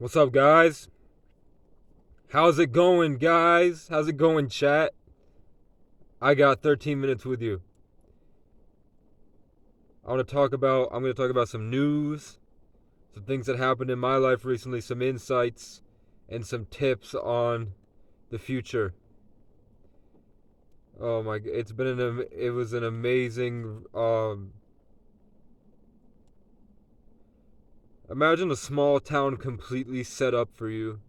What's up, guys? How's it going, guys? How's it going, chat? I got 13 minutes with you. I'm going to talk about some news, some things that happened in my life recently, some insights, and some tips on the future. Oh my, it was an amazing imagine a small town completely set up for you.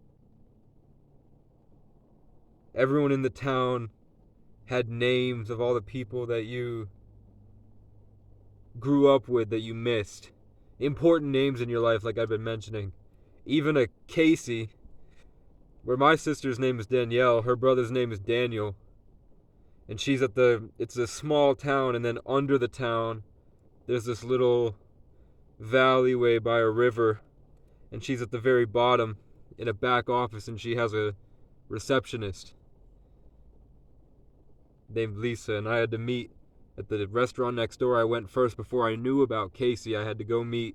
Everyone in the town had names of all the people that you grew up with that you missed. Important names in your life, like I've been mentioning. Even a Casey, where my sister's name is Danielle, her brother's name is Daniel. And it's a small town, and then under the town, there's this little valleyway by a river. And she's at the very bottom in a back office, and she has a receptionist named Lisa. And I had to meet at the restaurant next door. I went first before I knew about Casey. I had to go meet.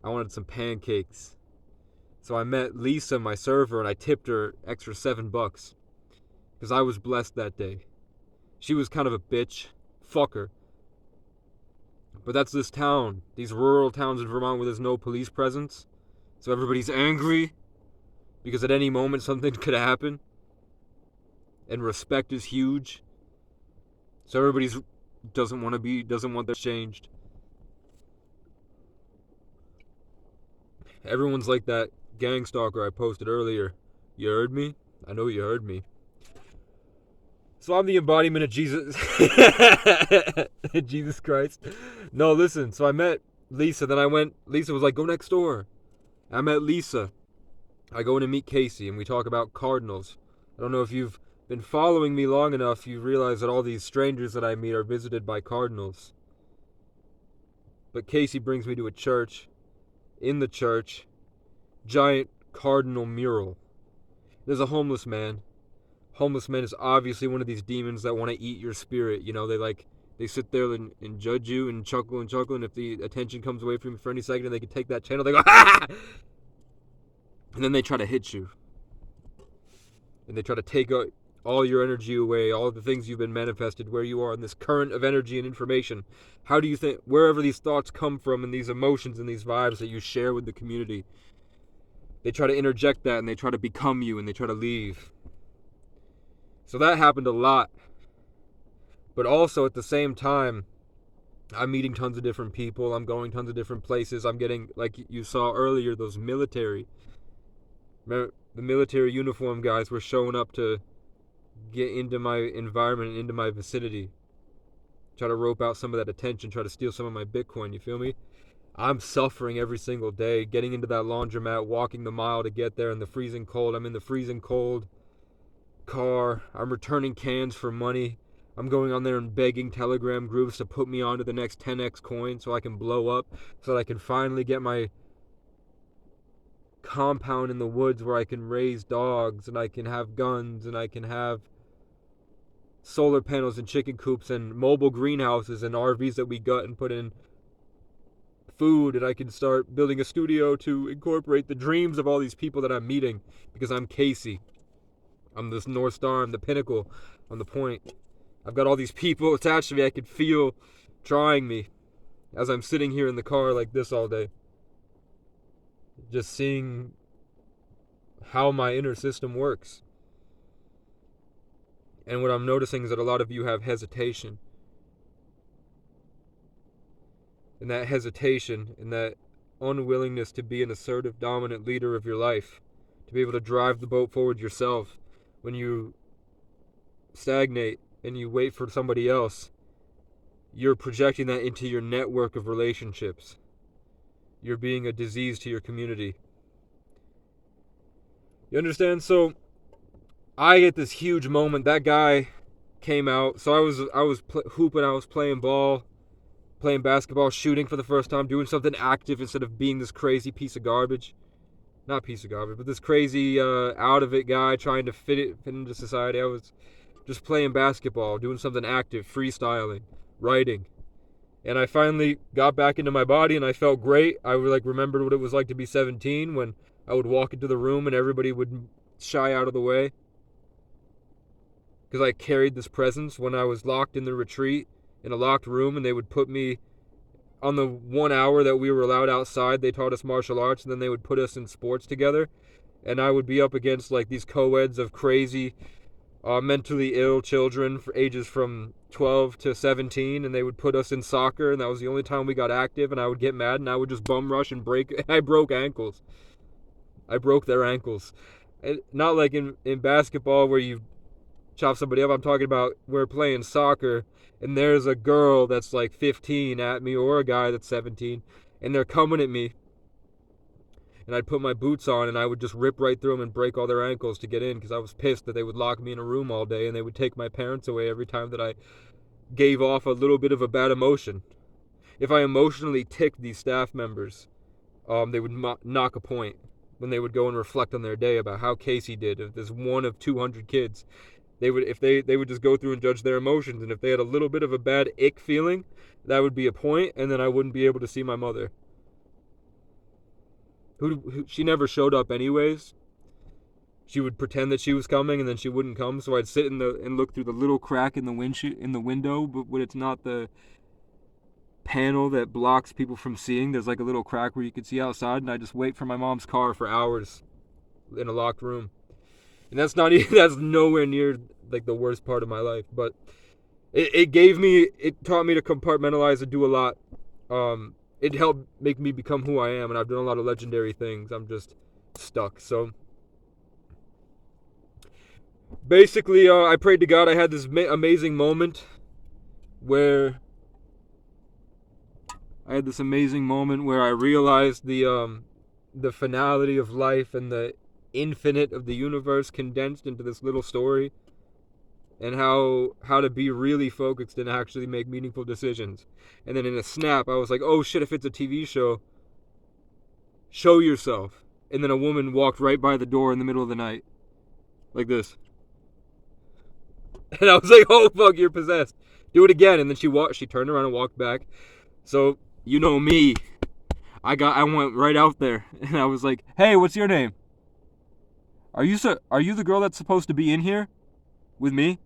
I wanted some pancakes. So I met Lisa, my server, and I tipped her extra $7 because I was blessed that day. She was kind of a bitch. Fuck her. But that's this town. These rural towns in Vermont where there's no police presence. So everybody's angry because at any moment something could happen. And respect is huge. So everybody's doesn't want that changed. Everyone's like that gang stalker I posted earlier. You heard me? I know you heard me. So I'm the embodiment of Jesus. Jesus Christ. No, listen. So I met Lisa. Lisa was like, go next door. I met Lisa. I go in and meet Casey, and we talk about cardinals. I don't know if you've been following me long enough, you realize that all these strangers that I meet are visited by cardinals. But Casey brings me to a church. In the church, giant cardinal mural. There's a homeless man. Homeless man is obviously one of these demons that want to eat your spirit. You know, they sit there and judge you and chuckle, and if the attention comes away from you for any second and they can take that channel, they go, ha! And then they try to hit you. And they try to take all your energy away, all the things you've been manifested, where you are in this current of energy and information. How do you think, wherever these thoughts come from and these emotions and these vibes that you share with the community, they try to interject that and they try to become you and they try to leave. So that happened a lot. But also at the same time, I'm meeting tons of different people. I'm going tons of different places. I'm getting, like you saw earlier, those military. The military uniform guys were showing up to get into my environment and into my vicinity. Try to rope out some of that attention. Try to steal some of my Bitcoin. You feel me? I'm suffering every single day. Getting into that laundromat, walking the mile to get there in the freezing cold. I'm in the freezing cold car. I'm returning cans for money. I'm going on there and begging Telegram groups to put me onto the next 10x coin so I can blow up, so that I can finally get my compound in the woods where I can raise dogs and I can have guns and I can have solar panels and chicken coops and mobile greenhouses and RVs that we gut and put in food, and I can start building a studio to incorporate the dreams of all these people that I'm meeting, because I'm Casey. I'm this North Star, I'm the pinnacle, I'm the point. I've got all these people attached to me I can feel trying me as I'm sitting here in the car like this all day. Just seeing how my inner system works. And what I'm noticing is that a lot of you have hesitation. And that hesitation and that unwillingness to be an assertive, dominant leader of your life, to be able to drive the boat forward yourself. When you stagnate and you wait for somebody else, you're projecting that into your network of relationships. You're being a disease to your community. You understand? So I get this huge moment. That guy came out. So I was hooping. I was playing ball, playing basketball, shooting for the first time, doing something active instead of being this crazy piece of garbage. Not piece of garbage, but this crazy out of it guy trying to fit into society. I was just playing basketball, doing something active, freestyling, writing. And I finally got back into my body, and I felt great. I remembered what it was like to be 17 when I would walk into the room and everybody would shy out of the way. Because I carried this presence when I was locked in the retreat in a locked room, and they would put me on the 1 hour that we were allowed outside. They taught us martial arts, and then they would put us in sports together. And I would be up against like these co-eds of crazy, mentally ill children for ages from 12 to 17, and they would put us in soccer, and that was the only time we got active. And I would get mad, and I would just bum rush and break. I broke ankles. I broke their ankles. Not like in basketball where you chop somebody up. I'm talking about we're playing soccer, and there's a girl that's like 15 at me, or a guy that's 17, and they're coming at me. And I'd put my boots on, and I would just rip right through them and break all their ankles to get in, because I was pissed that they would lock me in a room all day, and they would take my parents away every time that I gave off a little bit of a bad emotion. If I emotionally ticked these staff members, they would knock a point when they would go and reflect on their day about how Casey did. If there's one of 200 kids, they would just go through and judge their emotions, and if they had a little bit of a bad ick feeling, that would be a point, and then I wouldn't be able to see my mother. She never showed up anyways. She would pretend that she was coming, and then she wouldn't come. So I'd sit and look through the little crack in the window, but when it's not the panel that blocks people from seeing, there's like a little crack where you could see outside, and I just wait for my mom's car for hours in a locked room. And that's nowhere near like the worst part of my life, but it taught me to compartmentalize and do a lot. It helped make me become who I am, and I've done a lot of legendary things. I'm just stuck. So basically, I prayed to God. I had this amazing moment where I realized the finality of life and the infinite of the universe condensed into this little story, and how to be really focused and actually make meaningful decisions. And then in a snap, I was like, oh shit, if it's a TV show, show yourself. And then a woman walked right by the door in the middle of the night, like this. And I was like, oh fuck, you're possessed. Do it again. And then she turned around and walked back. So, you know me. I went right out there, and I was like, hey, what's your name? Are you the girl that's supposed to be in here with me?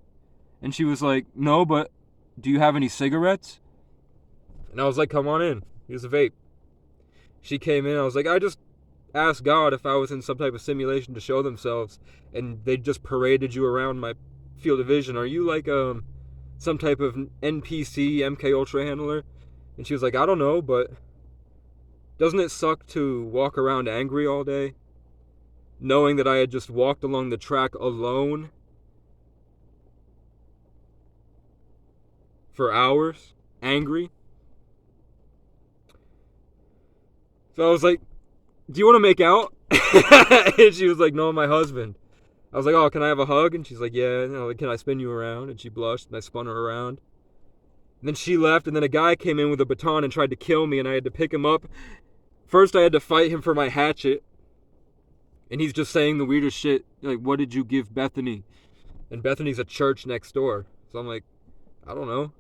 And she was like, no, but do you have any cigarettes? And I was like, come on in. Here's a vape. She came in. I was like, I just asked God if I was in some type of simulation to show themselves, and they just paraded you around my field of vision. Are you like some type of NPC MK Ultra handler? And she was like, I don't know, but doesn't it suck to walk around angry all day, knowing that I had just walked along the track alone for hours, angry? So I was like, do you want to make out? And she was like, no, my husband. I was like, oh, can I have a hug? And she's like, yeah. And I was like, can I spin you around? And she blushed, and I spun her around. And then she left, and then a guy came in with a baton and tried to kill me, and I had to pick him up. First, I had to fight him for my hatchet. And he's just saying the weirdest shit, like, what did you give Bethany? And Bethany's a church next door. So I'm like, I don't know.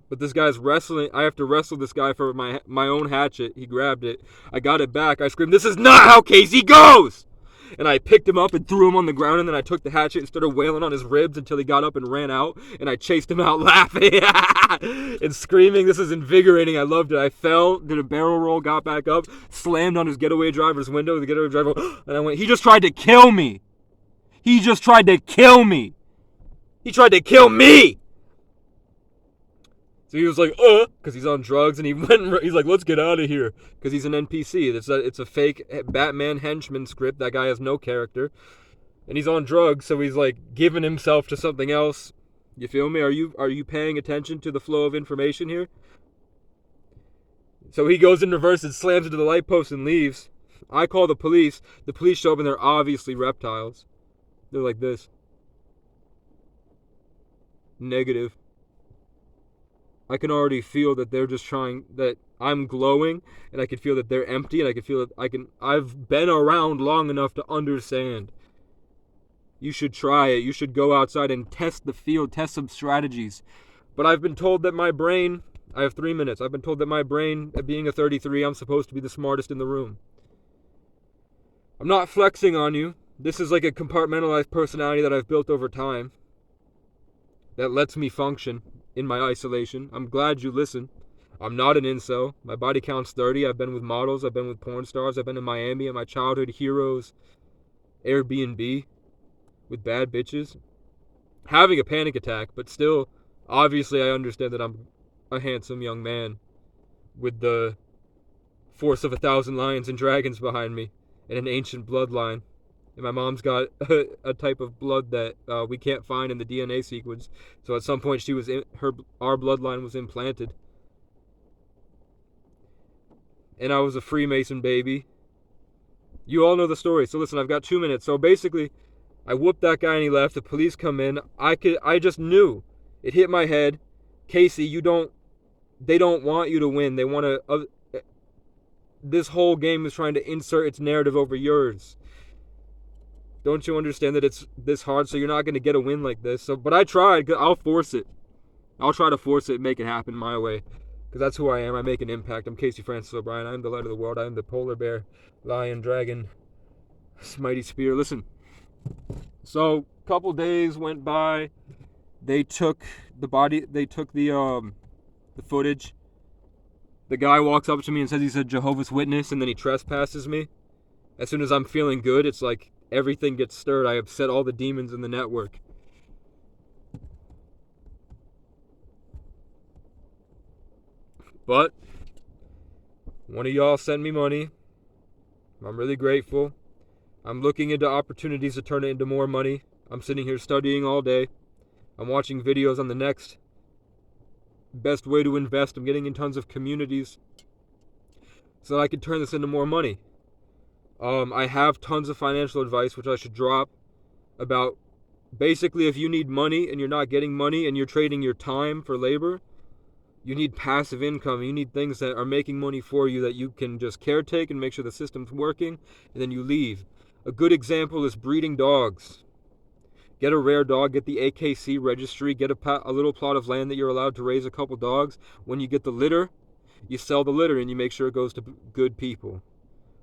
But this guy's wrestling. I have to wrestle this guy for my own hatchet. He grabbed it. I got it back. I screamed, this is not how Casey goes! And I picked him up and threw him on the ground, and then I took the hatchet and started wailing on his ribs until he got up and ran out, and I chased him out laughing and screaming. This is invigorating. I loved it. I fell, did a barrel roll, got back up, slammed on his getaway driver's window. The getaway driver, and I went, he just tried to kill me. He just tried to kill me. He tried to kill me. So he was like, because he's on drugs, and he's like, let's get out of here, because he's an NPC. It's a fake Batman henchman script. That guy has no character, and he's on drugs, so he's like giving himself to something else. You feel me? Are you paying attention to the flow of information here? So he goes in reverse and slams into the light post and leaves. I call the police. The police show up, and they're obviously reptiles. They're like this. Negative. I can already feel that they're just trying, that I'm glowing, and I can feel that they're empty, and I can feel that I've been around long enough to understand You should try it. You should go outside and test the field, test some strategies. But I've been told that my brain, I have 3 minutes. I've been told that my brain, being a 33, I'm supposed to be the smartest in the room. I'm not flexing on you. This is like a compartmentalized personality that I've built over time that lets me function in my isolation. I'm glad you listen. I'm not an incel. My body count's 30. I've been with models. I've been with porn stars. I've been in Miami at my childhood heroes Airbnb with bad bitches. Having a panic attack, but still, obviously I understand that I'm a handsome young man with the force of 1,000 lions and dragons behind me and an ancient bloodline. And my mom's got a type of blood that we can't find in the DNA sequence. So at some point our bloodline was implanted. And I was a Freemason baby. You all know the story. So listen, I've got 2 minutes. So basically, I whooped that guy and he left. The police come in. I just knew. It hit my head. Casey, they don't want you to win. They want to, this whole game is trying to insert its narrative over yours. Don't you understand that it's this hard? So you're not going to get a win like this. But I tried. I'll force it. I'll try to force it and make it happen my way. Because that's who I am. I make an impact. I'm Casey Francis O'Brien. I'm the light of the world. I'm the polar bear, lion, dragon, mighty spear. Listen. So, a couple days went by. They took the footage. The guy walks up to me and says he's a Jehovah's Witness, and then he trespasses me. As soon as I'm feeling good, it's like everything gets stirred. I upset all the demons in the network. But one of y'all sent me money. I'm really grateful. I'm looking into opportunities to turn it into more money. I'm sitting here studying all day. I'm watching videos on the next best way to invest. I'm getting in tons of communities so that I can turn this into more money. I have tons of financial advice, which I should drop, about basically if you need money and you're not getting money and you're trading your time for labor, you need passive income. You need things that are making money for you that you can just caretake and make sure the system's working, and then you leave. A good example is breeding dogs. Get a rare dog, get the AKC registry, get a little plot of land that you're allowed to raise a couple dogs. When you get the litter, you sell the litter and you make sure it goes to good people,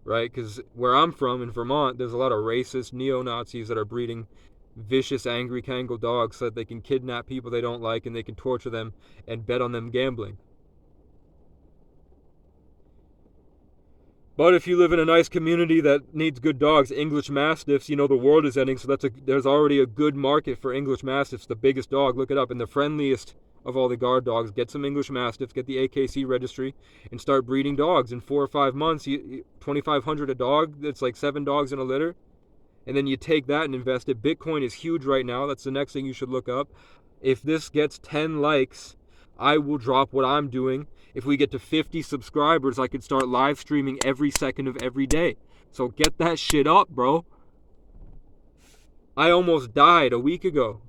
right? Because where I'm from, in Vermont, there's a lot of racist neo-Nazis that are breeding vicious, angry Kangal dogs so that they can kidnap people they don't like and they can torture them and bet on them gambling. But if you live in a nice community that needs good dogs, English Mastiffs, the world is ending, so there's already a good market for English Mastiffs, the biggest dog. Look it up. And the friendliest of all the guard dogs. Get some English Mastiffs, get the AKC registry, and start breeding dogs. In 4 or 5 months, $2,500 a dog. That's like 7 dogs in a litter. And then you take that and invest it. Bitcoin is huge right now. That's the next thing you should look up. If this gets 10 likes, I will drop what I'm doing. If we get to 50 subscribers, I could start live streaming every second of every day. So get that shit up, bro. I almost died a week ago.